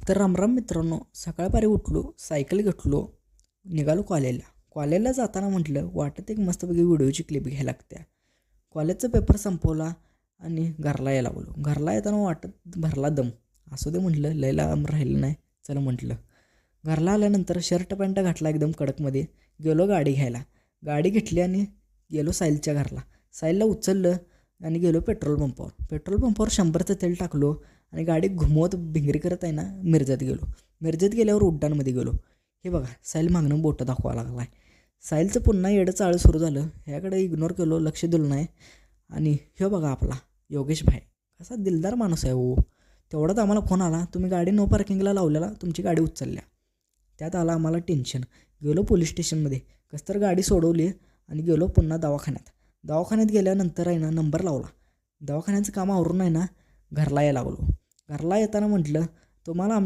तर रामराम मित्रांनो, सकाळपारी उठलो, सायकल घेतलो, निघालो कॉलेजला. कॉलेजला जाताना म्हटलं वाटत एक मस्तपैकी व्हिडिओची क्लिप घ्यायला लागत्या. कॉलेजचा पेपर संपवला आणि घरला यायला लागलो. घरला येताना वाटत भरला दम. असू दे म्हटलं, लय लांब राहिलं नाही, चला म्हटलं. घरला आल्यानंतर शर्ट पॅन्ट घातला एकदम कडकमध्ये. गेलो गाडी घ्यायला. गाडी घेतली आणि गेलो साहिलच्या घरला. साहिलला उचललं आणि गेलो पेट्रोल पंपावर. पेट्रोल पंपावर 100चं तेल टाकलो आणि गाडी घुमवत भिंगरी करत आहे ना मिरजेत गेलो. मिरजेत गेल्यावर उड्डाणमध्ये गेलो. हे बघा, साहिल मागणं बोटं दाखवा लागला आहे. साहिलचं पुन्हा येडं चाळं सुरू झालं. ह्याकडे इग्नोर केलो, लक्ष दिलं नाही. आणि हे बघा आपला योगेश भाई कसा दिलदार माणूस आहे हो. तेवढाच आम्हाला फोन आला, तुम्ही गाडी नो पार्किंगला लावलेला, तुमची गाडी उचलल्या. त्यात आला आम्हाला टेन्शन. गेलो पोलीस स्टेशनमध्ये, कसं तर गाडी सोडवली आणि गेलो पुन्हा दवाखान्यात. दवाखान्यात गेल्यानंतर आहे ना नंबर लावला. दवाखान्याचं काम आवरून आहे ना घरला यायला लागलो. घरला येताना म्हटलं, तुम्हाला आमच्या